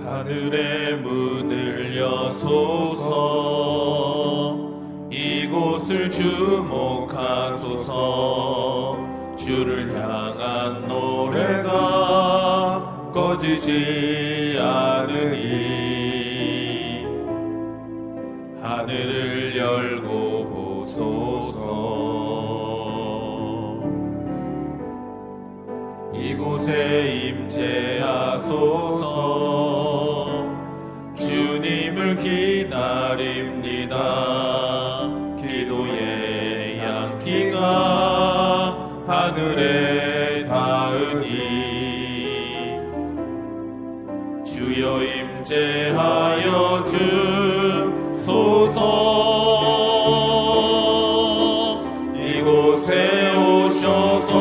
하늘의 문을 여소서. 이곳을 주목하소서. 주를 향한 노래가 꺼지지 않으니 하늘을 열고 보소서. 이곳에 임재하소서. 주님을 기다립니다. 기도의 양기가 하늘에 닿으니 주여 임재하여 주소서. 이곳에 오셔서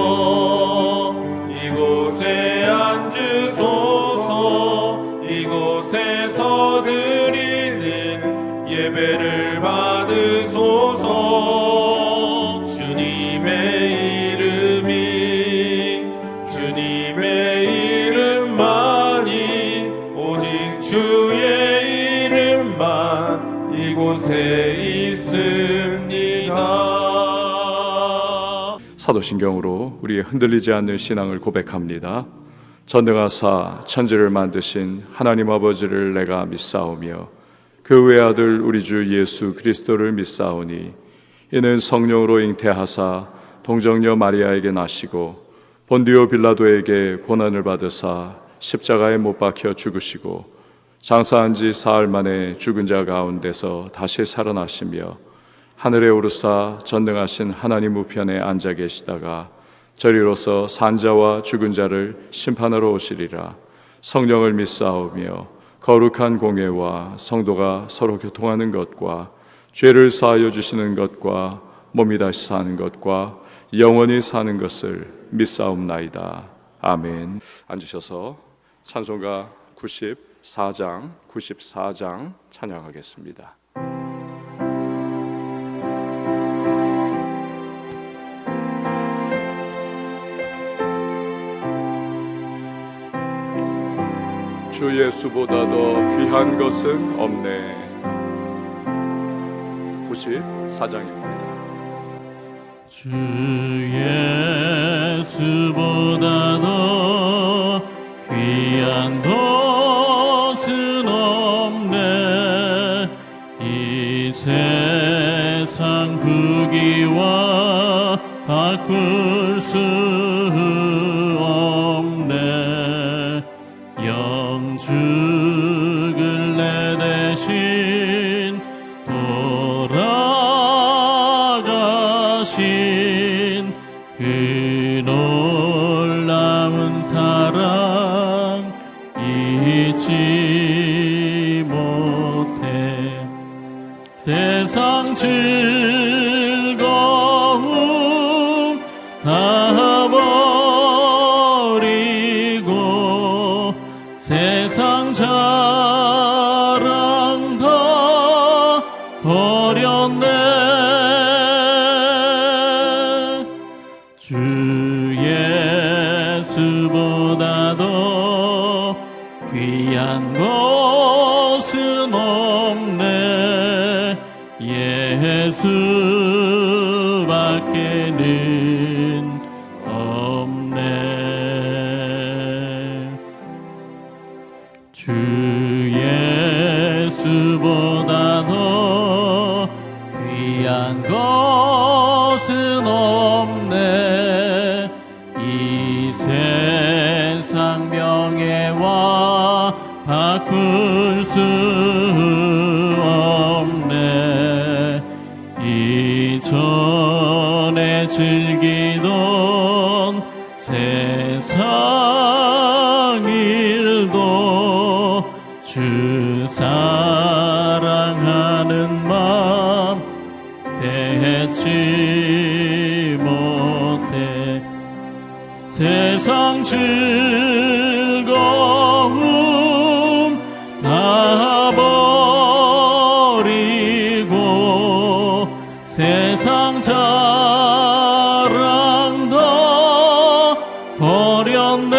이곳에 앉으소서. 이곳에서 드리는 예배를 받으소서. 주님의 이름만이 오직 주의 이름만 이곳에 있습니다. 사도신경으로 우리의 흔들리지 않는 신앙을 고백합니다. 전능하사 천지를 만드신 하나님 아버지를 내가 믿사오며 그 외아들 우리 주 예수 그리스도를 믿사오니 이는 성령으로 잉태하사 동정녀 마리아에게 나시고 본디오 빌라도에게 고난을 받으사 십자가에 못 박혀 죽으시고 장사한 지 사흘 만에 죽은 자 가운데서 다시 살아나시며 하늘에 오르사 전능하신 하나님 우편에 앉아 계시다가 저리로서 산자와 죽은 자를 심판하러 오시리라. 성령을 믿사오며 거룩한 공예와 성도가 서로 교통하는 것과 죄를 사하여 주시는 것과 몸이 다시 사는 것과 영원히 사는 것을 믿사옵나이다. 아멘. 앉으셔서 찬송가 94장 찬양하겠습니다. 주 예수보다 더 귀한 것은 없네. 94장입니다. 주 예수보다 더 귀한 것은 없네. 이 세상 부귀와 바꿀 수 없네. 영죽을 내 대신 돌아가신 그 놀라운 사랑 잊지 못해. 세상 즐거움 다 버리고 세상 자랑 다 버렸네. 주 예수보다 더 귀한 것은 없네. 예수밖에는 없네. 주 예수보다 더 귀한 것은 없네. 이 세상 명예와 바꿀 수 없네. 이전에 즐기던 세상 일도 주 사랑하는 마음 뱉지 못해. 세상 즐거움 다 버리고 세상 자랑 다 버렸네.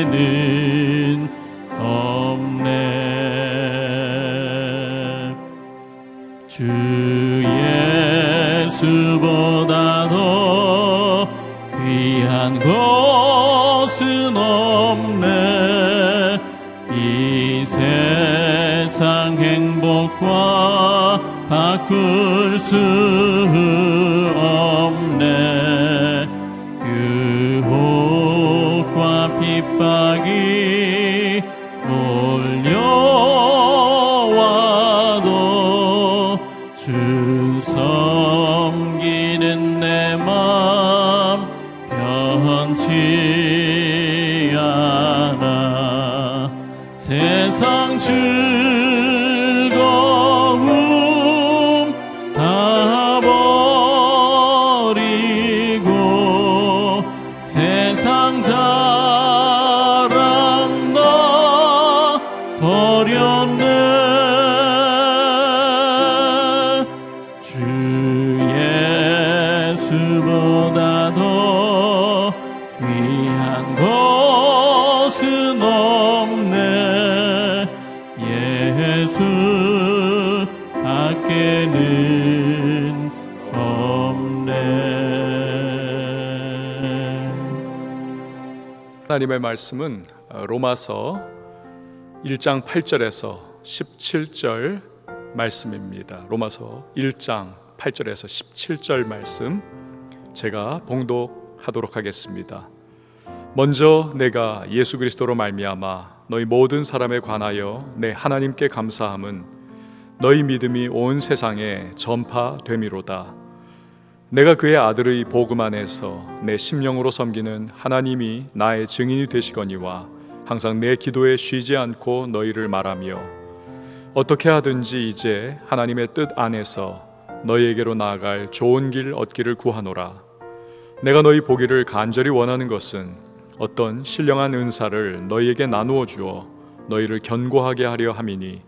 예수밖에는 없네. 주 예수보다 더 귀한 것은 없네. 이 세상 행복과 바꿀 수 없네. 유혹과 핍박이 몰려와도 주 섬기는 내 맘 변치 않아. 세상 즐거움 다 버리고 세상 자랑 다 버렸네. 주 예수보다 더 귀한 것은 없네. 예수 밖에는 없네. 하나님의 말씀은 로마서 1장 8절에서 17절 말씀입니다. 로마서 1장 8절에서 17절 말씀 제가 봉독하도록 하겠습니다. 먼저 내가 예수 그리스도로 말미암아 너희 모든 사람에 관하여 내 하나님께 감사함은 너희 믿음이 온 세상에 전파됨이로다. 내가 그의 아들의 복음 안에서 내 심령으로 섬기는 하나님이 나의 증인이 되시거니와 항상 내 기도에 쉬지 않고 너희를 말하며 어떻게 하든지 이제 하나님의 뜻 안에서 너희에게로 나아갈 좋은 길 얻기를 구하노라. 내가 너희 보기를 간절히 원하는 것은 어떤 신령한 은사를 너희에게 나누어 주어 너희를 견고하게 하려 함이니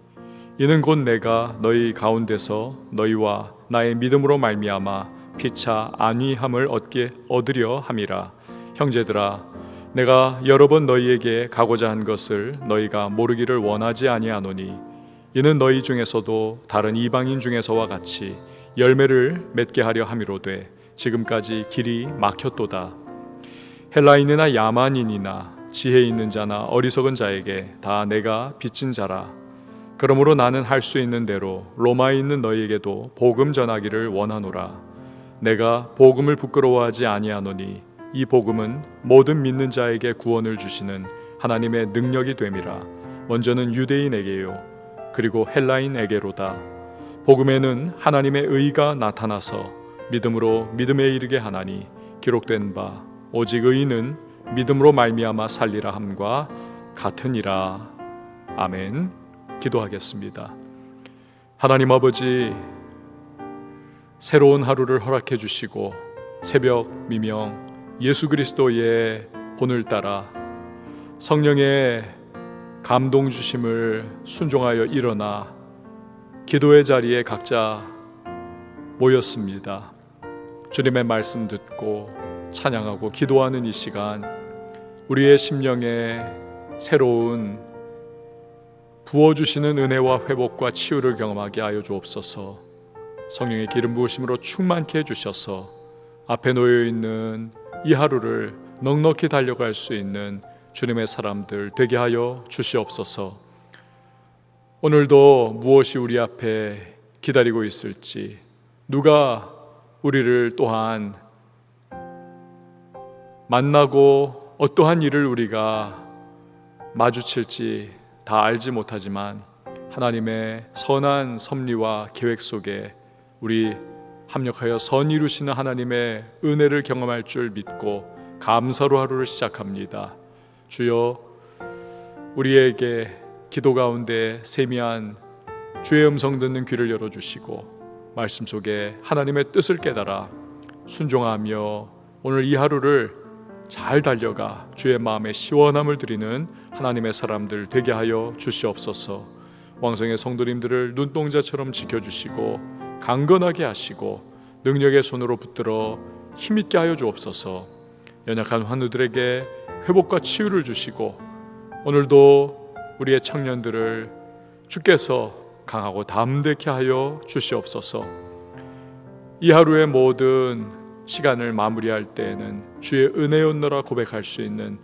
이는 곧 내가 너희 가운데서 너희와 나의 믿음으로 말미암아 피차 안위함을 얻으려 함이라. 형제들아, 내가 여러 번 너희에게 가고자 한 것을 너희가 모르기를 원하지 아니하노니 이는 너희 중에서도 다른 이방인 중에서와 같이 열매를 맺게 하려 함이로되 지금까지 길이 막혔도다. 헬라인이나 야만인이나 지혜 있는 자나 어리석은 자에게 다 내가 빚진 자라. 그러므로 나는 할 수 있는 대로 로마에 있는 너희에게도 복음 전하기를 원하노라. 내가 복음을 부끄러워하지 아니하노니 이 복음은 모든 믿는 자에게 구원을 주시는 하나님의 능력이 됨이라. 먼저는 유대인에게요 그리고 헬라인에게로다. 복음에는 하나님의 의가 나타나서 믿음으로 믿음에 이르게 하나니 기록된 바 오직 의인은 믿음으로 말미암아 살리라 함과 같으니라. 아멘. 기도하겠습니다. 하나님 아버지, 새로운 하루를 허락해 주시고 새벽 미명 예수 그리스도의 본을 따라 성령의 감동 주심을 순종하여 일어나 기도의 자리에 각자 모였습니다. 주님의 말씀 듣고 찬양하고 기도하는 이 시간 우리의 심령에 새로운 부어주시는 은혜와 회복과 치유를 경험하게 하여 주옵소서. 성령의 기름 부으심으로 충만케 해주셔서 앞에 놓여있는 이 하루를 넉넉히 달려갈 수 있는 주님의 사람들 되게 하여 주시옵소서. 오늘도 무엇이 우리 앞에 기다리고 있을지, 누가 우리를 또한 만나고 어떠한 일을 우리가 마주칠지 다 알지 못하지만 하나님의 선한 섭리와 계획 속에 우리 합력하여 선 이루시는 하나님의 은혜를 경험할 줄 믿고 감사로 하루를 시작합니다. 주여, 우리에게 기도 가운데 세미한 주의 음성 듣는 귀를 열어주시고 말씀 속에 하나님의 뜻을 깨달아 순종하며 오늘 이 하루를 잘 달려가 주의 마음에 시원함을 드리는 하나님의 사람들 되게 하여 주시옵소서. 왕성의 성도님들을 눈동자처럼 지켜주시고 강건하게 하시고 능력의 손으로 붙들어 힘있게 하여 주옵소서. 연약한 환우들에게 회복과 치유를 주시고 오늘도 우리의 청년들을 주께서 강하고 담대케 하여 주시옵소서. 이 하루의 모든 시간을 마무리할 때에는 주의 은혜였노라 고백할 수 있는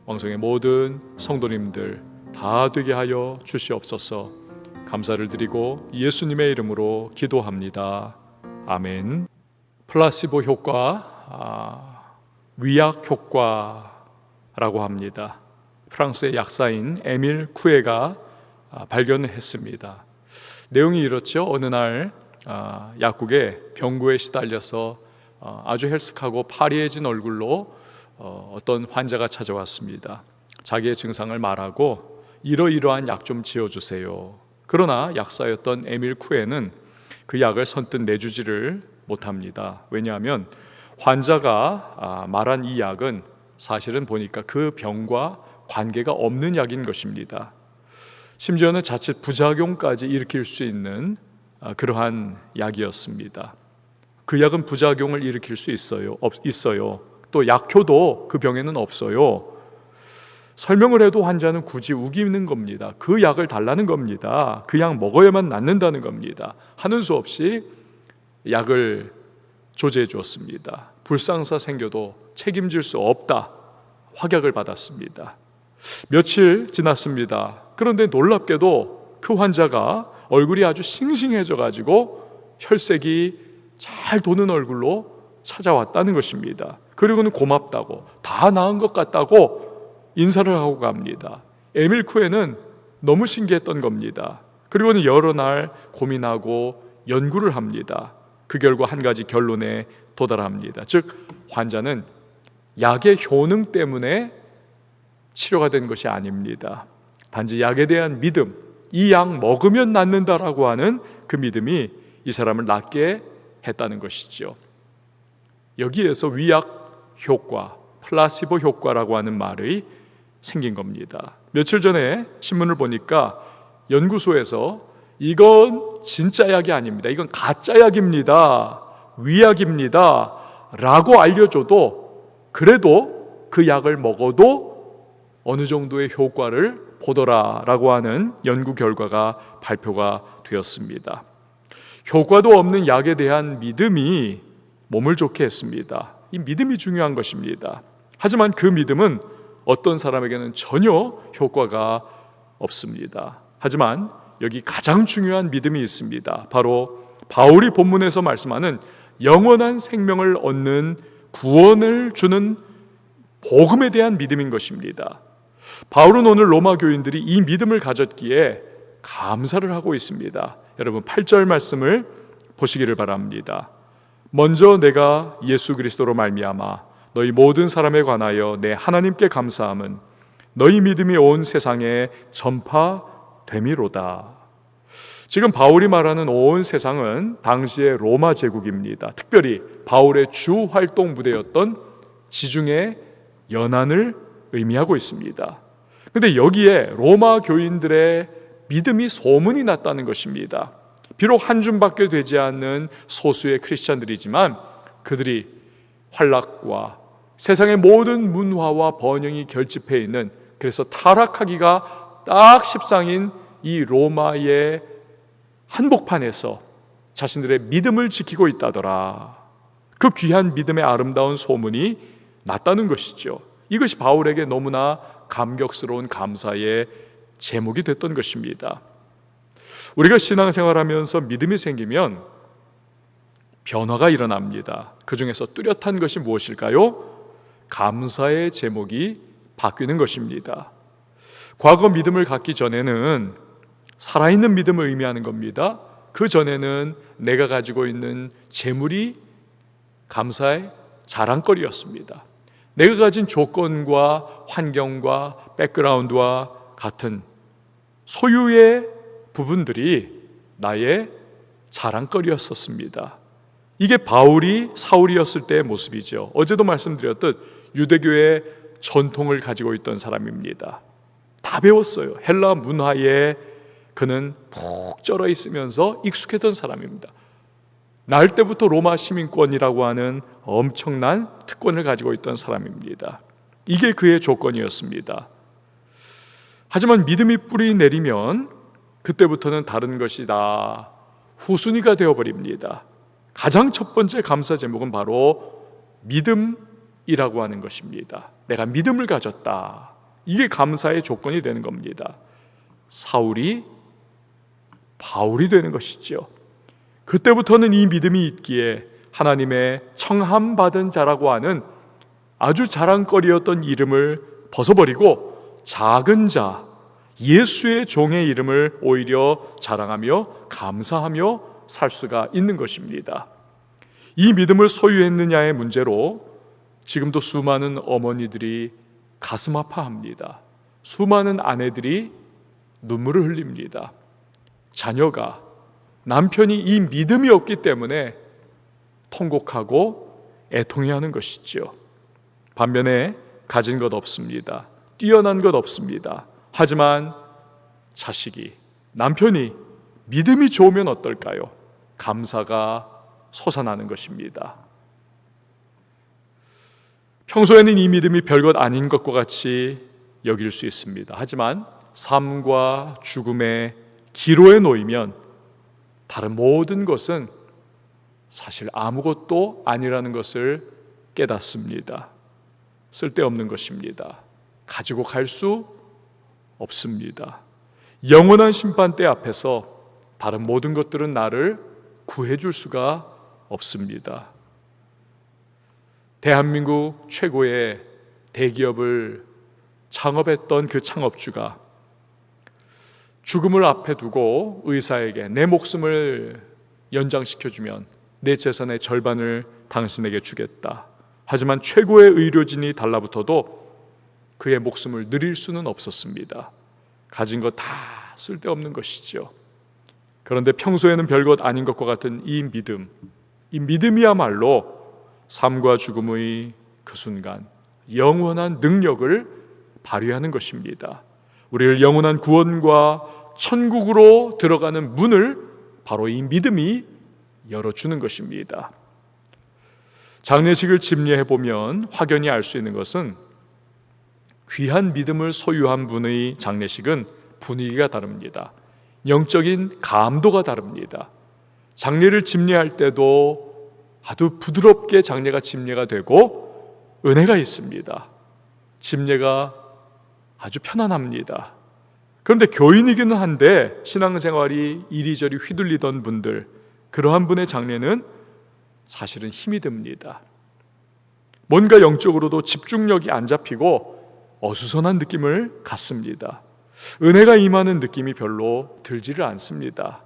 왕성의 모든 성도님들 다 되게 하여 주시옵소서. 감사를 드리고 예수님의 이름으로 기도합니다. 아멘. 플라시보 효과, 위약 효과라고 합니다. 프랑스의 약사인 에밀 쿠에가 발견했습니다. 내용이 이렇죠. 어느 날 약국에 병고에 시달려서 아주 헬쓱하고 파리해진 얼굴로 어떤 환자가 찾아왔습니다. 자기의 증상을 말하고 이러이러한 약 좀 지어주세요. 그러나 약사였던 에밀 쿠에는 그 약을 선뜻 내주지를 못합니다. 왜냐하면 환자가 말한 이 약은 사실은 보니까 그 병과 관계가 없는 약인 것입니다. 심지어는 자칫 부작용까지 일으킬 수 있는 그러한 약이었습니다. 그 약은 부작용을 일으킬 수 있어요. 또 약효도 그 병에는 없어요. 설명을 해도 환자는 굳이 우기는 겁니다. 그 약을 달라는 겁니다. 그 약 먹어야만 낫는다는 겁니다. 하는 수 없이 약을 조제해 주었습니다. 불상사 생겨도 책임질 수 없다. 확약을 받았습니다. 며칠 지났습니다. 그런데 놀랍게도 그 환자가 얼굴이 아주 싱싱해져 가지고 혈색이 잘 도는 얼굴로 찾아왔다는 것입니다. 그리고는 고맙다고, 다 나은 것 같다고 인사를 하고 갑니다. 에밀 쿠에는 너무 신기했던 겁니다. 그리고는 여러 날 고민하고 연구를 합니다. 그 결과 한 가지 결론에 도달합니다. 즉 환자는 약의 효능 때문에 치료가 된 것이 아닙니다. 단지 약에 대한 믿음, 이 약 먹으면 낫는다라고 하는 그 믿음이 이 사람을 낫게 했다는 것이죠. 여기에서 위약 효과, 플라시보 효과라고 하는 말이 생긴 겁니다. 며칠 전에 신문을 보니까 연구소에서 이건 진짜 약이 아닙니다. 이건 가짜 약입니다. 위약입니다. 라고 알려줘도 그래도 그 약을 먹어도 어느 정도의 효과를 보더라라고 하는 연구 결과가 발표가 되었습니다. 효과도 없는 약에 대한 믿음이 몸을 좋게 했습니다. 이 믿음이 중요한 것입니다. 하지만 그 믿음은 어떤 사람에게는 전혀 효과가 없습니다. 하지만 여기 가장 중요한 믿음이 있습니다. 바로 바울이 본문에서 말씀하는 영원한 생명을 얻는 구원을 주는 복음에 대한 믿음인 것입니다. 바울은 오늘 로마 교인들이 이 믿음을 가졌기에 감사를 하고 있습니다. 여러분 8절 말씀을 보시기를 바랍니다. 먼저 내가 예수 그리스도로 말미암아 너희 모든 사람에 관하여 내 하나님께 감사함은 너희 믿음이 온 세상에 전파됨이로다. 지금 바울이 말하는 온 세상은 당시의 로마 제국입니다. 특별히 바울의 주 활동 무대였던 지중해 연안을 의미하고 있습니다. 그런데 여기에 로마 교인들의 믿음이 소문이 났다는 것입니다. 비록 한 줌밖에 되지 않는 소수의 크리스찬들이지만 그들이 환락과 세상의 모든 문화와 번영이 결집해 있는, 그래서 타락하기가 딱 십상인 이 로마의 한복판에서 자신들의 믿음을 지키고 있다더라. 그 귀한 믿음의 아름다운 소문이 났다는 것이죠. 이것이 바울에게 너무나 감격스러운 감사의 제목이 됐던 것입니다. 우리가 신앙생활하면서 믿음이 생기면 변화가 일어납니다. 그 중에서 뚜렷한 것이 무엇일까요? 감사의 제목이 바뀌는 것입니다. 과거 믿음을 갖기 전에는 살아있는 믿음을 의미하는 겁니다. 그 전에는 내가 가지고 있는 재물이 감사의 자랑거리였습니다. 내가 가진 조건과 환경과 백그라운드와 같은 소유의 부분들이 나의 자랑거리였었습니다. 이게 바울이 사울이었을 때의 모습이죠. 어제도 말씀드렸듯 유대교의 전통을 가지고 있던 사람입니다. 다 배웠어요. 헬라 문화에 그는 푹 쩔어 있으면서 익숙했던 사람입니다. 날 때부터 로마 시민권이라고 하는 엄청난 특권을 가지고 있던 사람입니다. 이게 그의 조건이었습니다. 하지만 믿음이 뿌리 내리면 그때부터는 다른 것이 다 후순위가 되어버립니다. 가장 첫 번째 감사 제목은 바로 믿음이라고 하는 것입니다. 내가 믿음을 가졌다. 이게 감사의 조건이 되는 겁니다. 사울이 바울이 되는 것이죠. 그때부터는 이 믿음이 있기에 하나님의 청함받은 자라고 하는 아주 자랑거리였던 이름을 벗어버리고 작은 자, 예수의 종의 이름을 오히려 자랑하며 감사하며 살 수가 있는 것입니다. 이 믿음을 소유했느냐의 문제로 지금도 수많은 어머니들이 가슴 아파합니다. 수많은 아내들이 눈물을 흘립니다. 자녀가, 남편이 이 믿음이 없기 때문에 통곡하고 애통해하는 것이죠. 반면에 가진 것 없습니다. 뛰어난 것 없습니다. 하지만 자식이, 남편이 믿음이 좋으면 어떨까요? 감사가 솟아나는 것입니다. 평소에는 이 믿음이 별것 아닌 것과 같이 여길 수 있습니다. 하지만 삶과 죽음의 기로에 놓이면 다른 모든 것은 사실 아무것도 아니라는 것을 깨닫습니다. 쓸데없는 것입니다. 가지고 갈 수 없습니다. 영원한 심판대 앞에서 다른 모든 것들은 나를 구해줄 수가 없습니다. 대한민국 최고의 대기업을 창업했던 그 창업주가 죽음을 앞에 두고 의사에게 내 목숨을 연장시켜주면 내 재산의 절반을 당신에게 주겠다. 하지만 최고의 의료진이 달라붙어도 그의 목숨을 누릴 수는 없었습니다. 가진 것 다 쓸데없는 것이죠. 그런데 평소에는 별것 아닌 것과 같은 이 믿음이야말로 삶과 죽음의 그 순간 영원한 능력을 발휘하는 것입니다. 우리를 영원한 구원과 천국으로 들어가는 문을 바로 이 믿음이 열어주는 것입니다. 장례식을 집례해 보면 확연히 알 수 있는 것은 귀한 믿음을 소유한 분의 장례식은 분위기가 다릅니다. 영적인 감도가 다릅니다. 장례를 집례할 때도 아주 부드럽게 장례가 집례가 되고 은혜가 있습니다. 집례가 아주 편안합니다. 그런데 교인이기는 한데 신앙생활이 이리저리 휘둘리던 분들, 그러한 분의 장례는 사실은 힘이 듭니다. 뭔가 영적으로도 집중력이 안 잡히고 어수선한 느낌을 갖습니다. 은혜가 임하는 느낌이 별로 들지를 않습니다.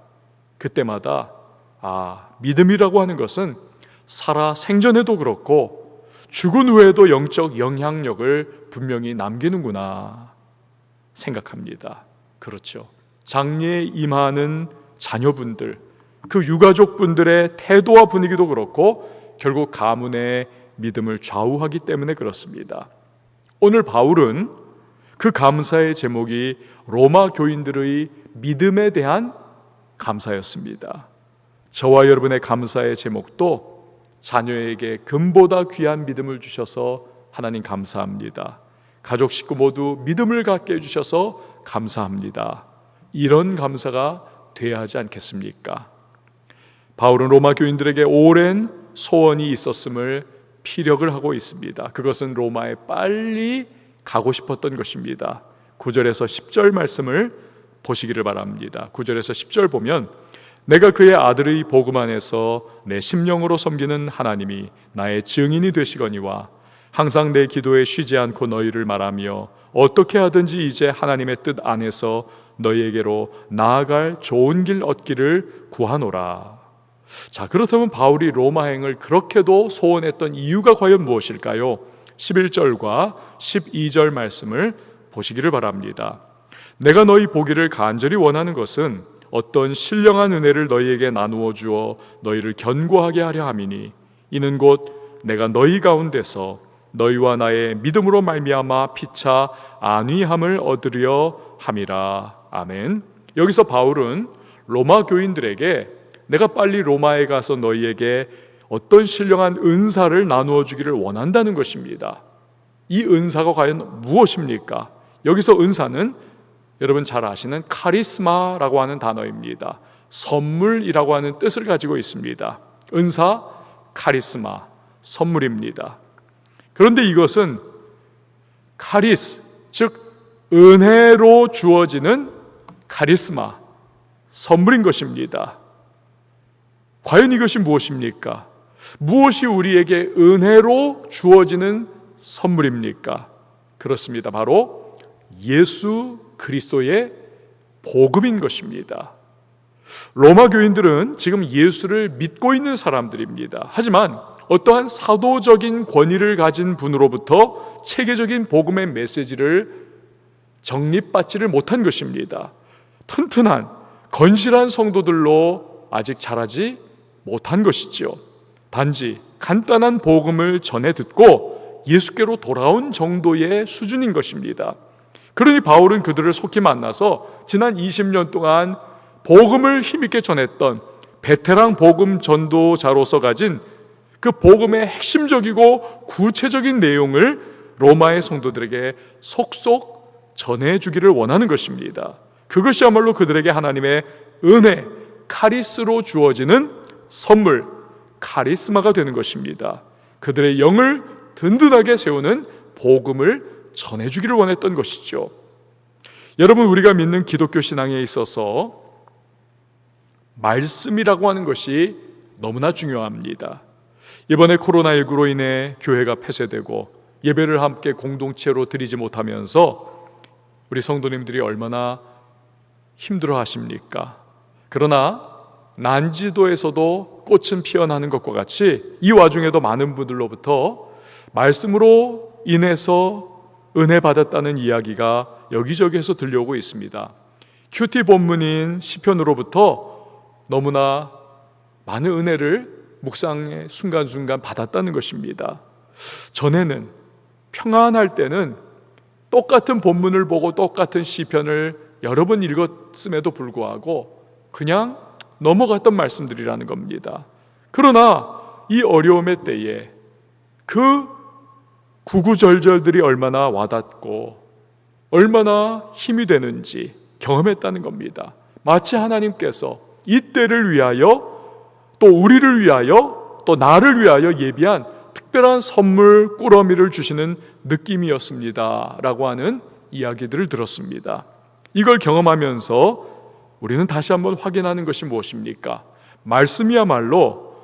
그때마다 믿음이라고 하는 것은 살아 생전에도 그렇고 죽은 후에도 영적 영향력을 분명히 남기는구나 생각합니다. 그렇죠. 장례에 임하는 자녀분들, 그 유가족분들의 태도와 분위기도 그렇고 결국 가문의 믿음을 좌우하기 때문에 그렇습니다. 오늘 바울은 그 감사의 제목이 로마 교인들의 믿음에 대한 감사였습니다. 저와 여러분의 감사의 제목도 자녀에게 금보다 귀한 믿음을 주셔서 하나님 감사합니다. 가족 식구 모두 믿음을 갖게 해주셔서 감사합니다. 이런 감사가 돼야 하지 않겠습니까? 바울은 로마 교인들에게 오랜 소원이 있었음을 피력을 하고 있습니다. 그것은 로마에 빨리 가고 싶었던 것입니다. 9절에서 10절 말씀을 보시기를 바랍니다. 9절에서 10절 보면 내가 그의 아들의 복음 안에서 내 심령으로 섬기는 하나님이 나의 증인이 되시거니와 항상 내 기도에 쉬지 않고 너희를 말하며 어떻게 하든지 이제 하나님의 뜻 안에서 너희에게로 나아갈 좋은 길 얻기를 구하노라. 자, 그렇다면 바울이 로마행을 그렇게도 소원했던 이유가 과연 무엇일까요? 11절과 12절 말씀을 보시기를 바랍니다. 내가 너희 보기를 간절히 원하는 것은 어떤 신령한 은혜를 너희에게 나누어 주어 너희를 견고하게 하려 함이니 이는 곧 내가 너희 가운데서 너희와 나의 믿음으로 말미암아 피차 안위함을 얻으려 함이라. 아멘. 여기서 바울은 로마 교인들에게 내가 빨리 로마에 가서 너희에게 어떤 신령한 은사를 나누어 주기를 원한다는 것입니다. 이 은사가 과연 무엇입니까? 여기서 은사는 여러분 잘 아시는 카리스마라고 하는 단어입니다. 선물이라고 하는 뜻을 가지고 있습니다. 은사, 카리스마, 선물입니다. 그런데 이것은 카리스, 즉 은혜로 주어지는 카리스마, 선물인 것입니다. 과연 이것이 무엇입니까? 무엇이 우리에게 은혜로 주어지는 선물입니까? 그렇습니다. 바로 예수 그리스도의 복음인 것입니다. 로마 교인들은 지금 예수를 믿고 있는 사람들입니다. 하지만 어떠한 사도적인 권위를 가진 분으로부터 체계적인 복음의 메시지를 정립받지를 못한 것입니다. 튼튼한 건실한 성도들로 아직 자라지 못한 것이죠. 단지 간단한 복음을 전해 듣고 예수께로 돌아온 정도의 수준인 것입니다. 그러니 바울은 그들을 속히 만나서 지난 20년 동안 복음을 힘있게 전했던 베테랑 복음 전도자로서 가진 그 복음의 핵심적이고 구체적인 내용을 로마의 성도들에게 속속 전해주기를 원하는 것입니다. 그것이야말로 그들에게 하나님의 은혜, 카리스로 주어지는 선물, 카리스마가 되는 것입니다. 그들의 영을 든든하게 세우는 복음을 전해주기를 원했던 것이죠. 여러분, 우리가 믿는 기독교 신앙에 있어서 말씀이라고 하는 것이 너무나 중요합니다. 이번에 코로나19로 인해 교회가 폐쇄되고 예배를 함께 공동체로 드리지 못하면서 우리 성도님들이 얼마나 힘들어 하십니까? 그러나 난지도에서도 꽃은 피어나는 것과 같이 이 와중에도 많은 분들로부터 말씀으로 인해서 은혜 받았다는 이야기가 여기저기에서 들려오고 있습니다. 큐티 본문인 시편으로부터 너무나 많은 은혜를 묵상의 순간순간 받았다는 것입니다. 전에는 평안할 때는 똑같은 본문을 보고 똑같은 시편을 여러 번 읽었음에도 불구하고 그냥 넘어갔던 말씀들이라는 겁니다. 그러나 이 어려움의 때에 그 구구절절들이 얼마나 와닿고 얼마나 힘이 되는지 경험했다는 겁니다. 마치 하나님께서 이 때를 위하여 또 우리를 위하여 또 나를 위하여 예비한 특별한 선물 꾸러미를 주시는 느낌이었습니다 라고 하는 이야기들을 들었습니다. 이걸 경험하면서 우리는 다시 한번 확인하는 것이 무엇입니까? 말씀이야말로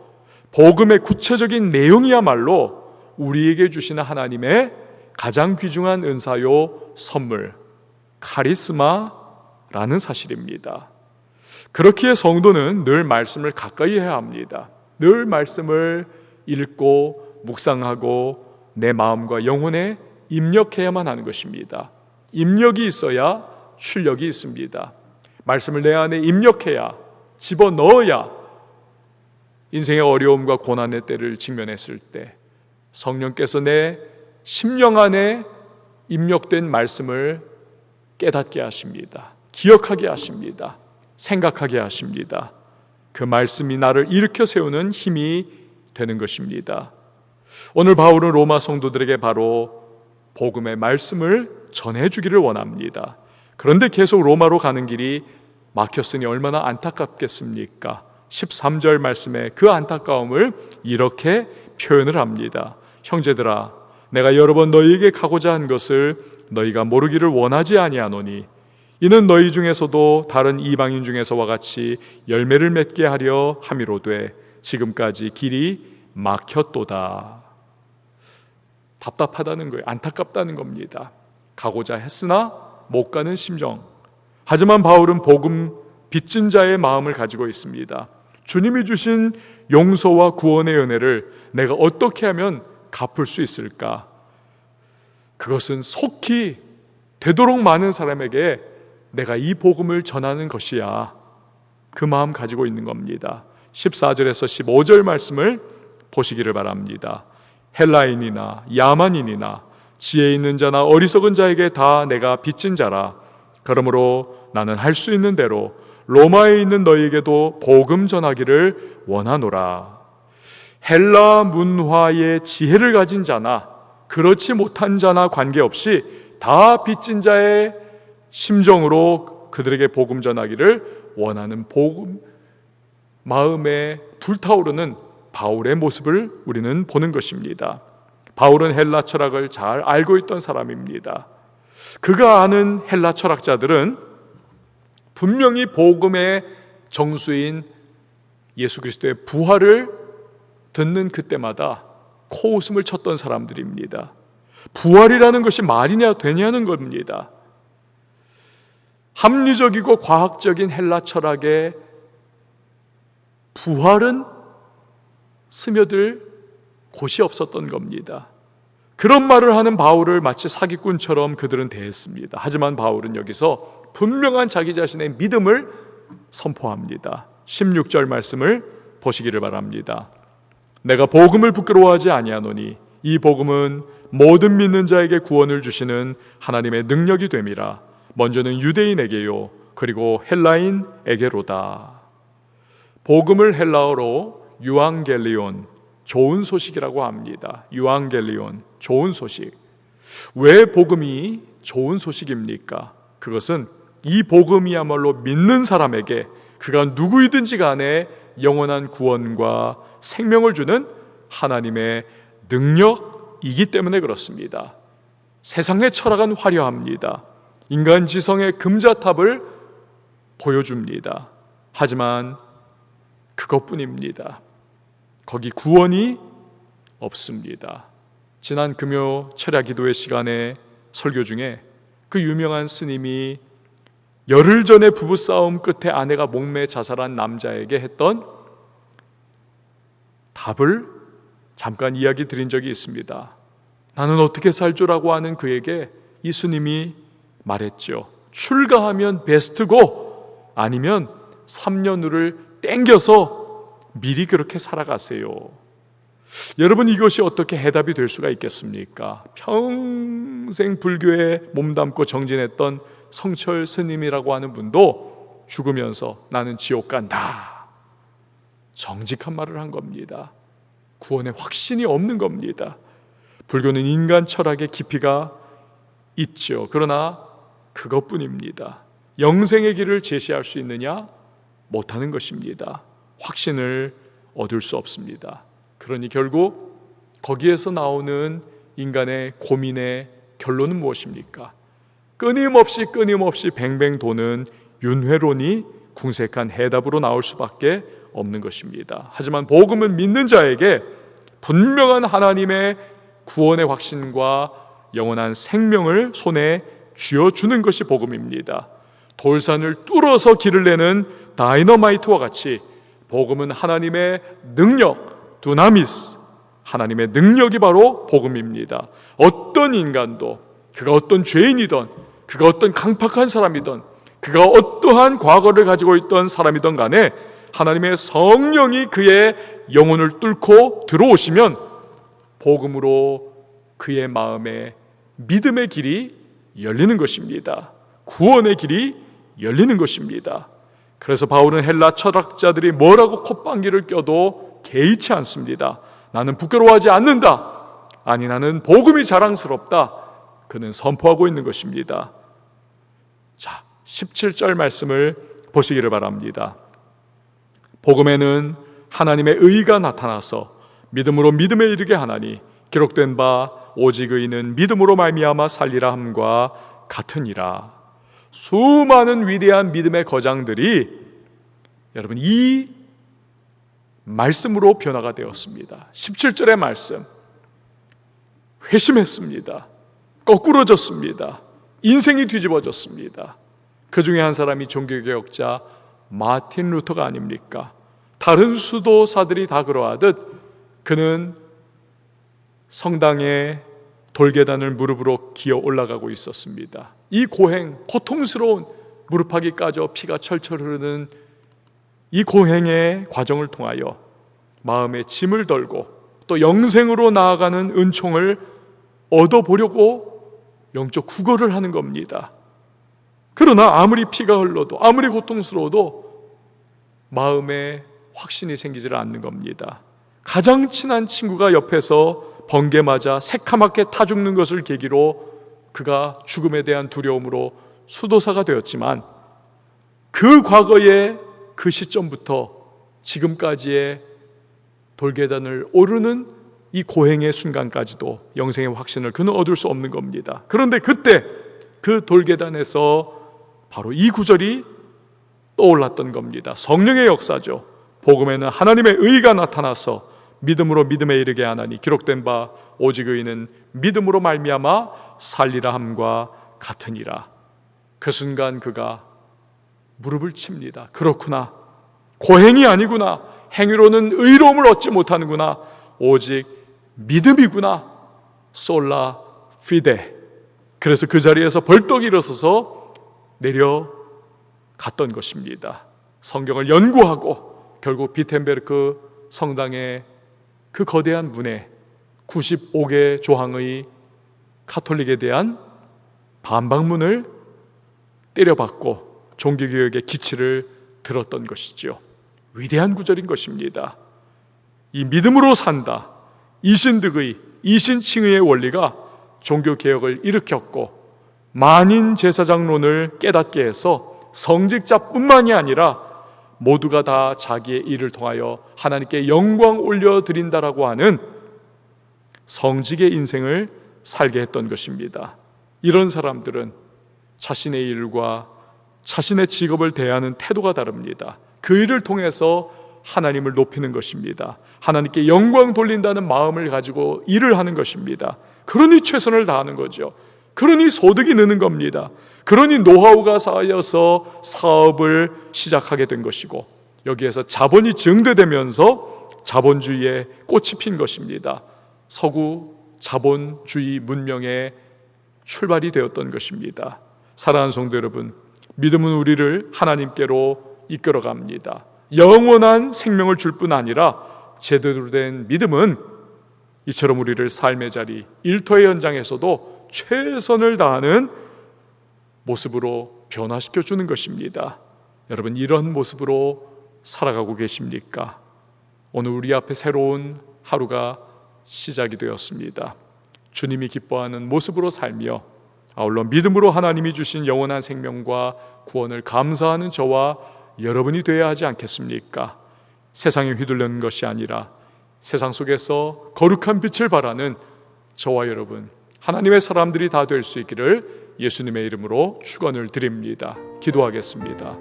복음의 구체적인 내용이야말로 우리에게 주시는 하나님의 가장 귀중한 은사요 선물, 카리스마라는 사실입니다. 그렇기에 성도는 늘 말씀을 가까이 해야 합니다. 늘 말씀을 읽고 묵상하고 내 마음과 영혼에 입력해야만 하는 것입니다. 입력이 있어야 출력이 있습니다. 말씀을 내 안에 입력해야, 집어넣어야 인생의 어려움과 고난의 때를 직면했을 때 성령께서 내 심령 안에 입력된 말씀을 깨닫게 하십니다. 기억하게 하십니다. 생각하게 하십니다. 그 말씀이 나를 일으켜 세우는 힘이 되는 것입니다. 오늘 바울은 로마 성도들에게 바로 복음의 말씀을 전해주기를 원합니다. 그런데 계속 로마로 가는 길이 막혔으니 얼마나 안타깝겠습니까? 13절 말씀에 그 안타까움을 이렇게 표현을 합니다. 형제들아, 내가 여러 번 너희에게 가고자 한 것을 너희가 모르기를 원하지 아니하노니 이는 너희 중에서도 다른 이방인 중에서와 같이 열매를 맺게 하려 함이로되 지금까지 길이 막혔도다. 답답하다는 거예요. 안타깝다는 겁니다. 가고자 했으나 못 가는 심정. 하지만 바울은 복음 빚진 자의 마음을 가지고 있습니다. 주님이 주신 용서와 구원의 은혜를 내가 어떻게 하면 갚을 수 있을까? 그것은 속히 되도록 많은 사람에게 내가 이 복음을 전하는 것이야. 그 마음 가지고 있는 겁니다. 14절에서 15절 말씀을 보시기를 바랍니다. 헬라인이나 야만인이나 지혜 있는 자나 어리석은 자에게 다 내가 빚진 자라. 그러므로 나는 할 수 있는 대로 로마에 있는 너희에게도 복음 전하기를 원하노라. 헬라 문화의 지혜를 가진 자나 그렇지 못한 자나 관계없이 다 빚진 자의 심정으로 그들에게 복음 전하기를 원하는 복음 마음에 불타오르는 바울의 모습을 우리는 보는 것입니다. 바울은 헬라 철학을 잘 알고 있던 사람입니다. 그가 아는 헬라 철학자들은 분명히 복음의 정수인 예수 그리스도의 부활을 듣는 그때마다 코웃음을 쳤던 사람들입니다. 부활이라는 것이 말이냐 되냐는 겁니다. 합리적이고 과학적인 헬라 철학의 부활은 스며들 곳이 없었던 겁니다. 그런 말을 하는 바울을 마치 사기꾼처럼 그들은 대했습니다. 하지만 바울은 여기서 분명한 자기 자신의 믿음을 선포합니다. 16절 말씀을 보시기를 바랍니다. 내가 복음을 부끄러워하지 아니하노니 이 복음은 모든 믿는 자에게 구원을 주시는 하나님의 능력이 됨이라. 먼저는 유대인에게요 그리고 헬라인에게로다. 복음을 헬라어로 유앙겔리온, 좋은 소식이라고 합니다. 유앙겔리온, 좋은 소식. 왜 복음이 좋은 소식입니까? 그것은 이 복음이야말로 믿는 사람에게 그가 누구이든지 간에 영원한 구원과 생명을 주는 하나님의 능력이기 때문에 그렇습니다. 세상의 철학은 화려합니다. 인간 지성의 금자탑을 보여줍니다. 하지만 그것뿐입니다. 거기 구원이 없습니다. 지난 금요 철야 기도회 시간에 설교 중에 그 유명한 스님이 열흘 전에 부부싸움 끝에 아내가 목매에 자살한 남자에게 했던 답을 잠깐 이야기 드린 적이 있습니다. 나는 어떻게 살죠라고 하는 그에게 이 스님이 말했죠. 출가하면 베스트고 아니면 3년 후를 땡겨서 미리 그렇게 살아가세요. 여러분, 이것이 어떻게 해답이 될 수가 있겠습니까? 평생 불교에 몸담고 정진했던 성철 스님이라고 하는 분도 죽으면서 나는 지옥 간다, 정직한 말을 한 겁니다. 구원의 확신이 없는 겁니다. 불교는 인간 철학의 깊이가 있죠. 그러나 그것뿐입니다. 영생의 길을 제시할 수 있느냐? 못하는 것입니다. 확신을 얻을 수 없습니다. 그러니 결국 거기에서 나오는 인간의 고민의 결론은 무엇입니까? 끊임없이 뱅뱅 도는 윤회론이 궁색한 해답으로 나올 수밖에 없는 것입니다. 하지만 복음은 믿는 자에게 분명한 하나님의 구원의 확신과 영원한 생명을 손에 쥐어주는 것이 복음입니다. 돌산을 뚫어서 길을 내는 다이너마이트와 같이 복음은 하나님의 능력, 두나미스, 하나님의 능력이 바로 복음입니다. 어떤 인간도, 그가 어떤 죄인이든, 그가 어떤 강팍한 사람이든, 그가 어떠한 과거를 가지고 있던 사람이든 간에 하나님의 성령이 그의 영혼을 뚫고 들어오시면 복음으로 그의 마음에 믿음의 길이 열리는 것입니다. 구원의 길이 열리는 것입니다. 그래서 바울은 헬라 철학자들이 뭐라고 콧방귀를 껴도 개의치 않습니다. 나는 부끄러워하지 않는다. 아니, 나는 복음이 자랑스럽다. 그는 선포하고 있는 것입니다. 자, 17절 말씀을 보시기를 바랍니다. 복음에는 하나님의 의가 나타나서 믿음으로 믿음에 이르게 하나니 기록된 바 오직 의인은 믿음으로 말미암아 살리라 함과 같으니라. 수많은 위대한 믿음의 거장들이 여러분 이 말씀으로 변화가 되었습니다. 17절의 말씀, 회심했습니다. 거꾸러졌습니다. 인생이 뒤집어졌습니다. 그 중에 한 사람이 종교개혁자 마틴 루터가 아닙니까? 다른 수도사들이 다 그러하듯 그는 성당의 돌계단을 무릎으로 기어 올라가고 있었습니다. 이 고행, 고통스러운 무릎팍이 까져 피가 철철 흐르는 이 고행의 과정을 통하여 마음에 짐을 덜고 또 영생으로 나아가는 은총을 얻어보려고 영적 구걸을 하는 겁니다. 그러나 아무리 피가 흘러도, 아무리 고통스러워도 마음에 확신이 생기질 않는 겁니다. 가장 친한 친구가 옆에서 번개 맞아 새카맣게 타 죽는 것을 계기로 그가 죽음에 대한 두려움으로 수도사가 되었지만, 그 과거의 그 시점부터 지금까지의 돌계단을 오르는 이 고행의 순간까지도 영생의 확신을 그는 얻을 수 없는 겁니다. 그런데 그때 그 돌계단에서 바로 이 구절이 떠올랐던 겁니다. 성령의 역사죠. 복음에는 하나님의 의가 나타나서 믿음으로 믿음에 이르게 하나니 기록된 바 오직 의인은 믿음으로 말미암아 살리라 함과 같으니라. 그 순간 그가 무릎을 칩니다. 그렇구나, 고행이 아니구나, 행위로는 의로움을 얻지 못하는구나, 오직 믿음이구나, 솔라 피데. 그래서 그 자리에서 벌떡 일어서서 내려갔던 것입니다. 성경을 연구하고 결국 비텐베르크 성당의 그 거대한 문에 95개 조항의 카톨릭에 대한 반박문을 때려박고 종교개혁의 기치를 들었던 것이지요. 위대한 구절인 것입니다. 이 믿음으로 산다, 이신득의, 이신칭의의 원리가 종교개혁을 일으켰고 만인 제사장론을 깨닫게 해서 성직자뿐만이 아니라 모두가 다 자기의 일을 통하여 하나님께 영광 올려드린다라고 하는 성직의 인생을 살게 했던 것입니다. 이런 사람들은 자신의 일과 자신의 직업을 대하는 태도가 다릅니다. 그 일을 통해서 하나님을 높이는 것입니다. 하나님께 영광 돌린다는 마음을 가지고 일을 하는 것입니다. 그러니 최선을 다하는 거죠. 그러니 소득이 느는 겁니다. 그러니 노하우가 쌓여서 사업을 시작하게 된 것이고, 여기에서 자본이 증대되면서 자본주의에 꽃이 핀 것입니다. 서구 자본주의 문명의 출발이 되었던 것입니다. 사랑하는 성도 여러분, 믿음은 우리를 하나님께로 이끌어갑니다. 영원한 생명을 줄 뿐 아니라 제대로 된 믿음은 이처럼 우리를 삶의 자리, 일터의 현장에서도 최선을 다하는 모습으로 변화시켜 주는 것입니다. 여러분, 이런 모습으로 살아가고 계십니까? 오늘 우리 앞에 새로운 하루가 시작이 되었습니다. 주님이 기뻐하는 모습으로 살며 아울러 믿음으로 하나님이 주신 영원한 생명과 구원을 감사하는 저와 여러분이 되어야 하지 않겠습니까? 세상에 휘둘리는 것이 아니라 세상 속에서 거룩한 빛을 발하는 저와 여러분, 하나님의 사람들이 다 될 수 있기를 예수님의 이름으로 축원을 드립니다. 기도하겠습니다.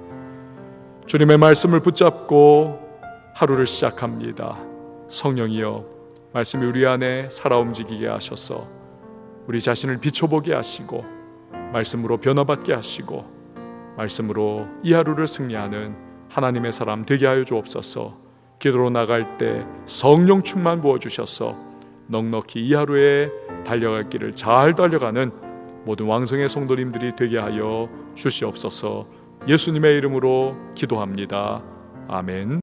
주님의 말씀을 붙잡고 하루를 시작합니다. 성령이여, 말씀이 우리 안에 살아 움직이게 하셔서 우리 자신을 비춰보게 하시고 말씀으로 변화받게 하시고 말씀으로 이 하루를 승리하는 하나님의 사람 되게 하여 주옵소서. 기도로 나갈 때 성령 충만 부어주셔서 넉넉히 이 하루에 달려갈 길을 잘 달려가는 모든 왕성의 성도님들이 되게 하여 주시옵소서. 예수님의 이름으로 기도합니다. 아멘.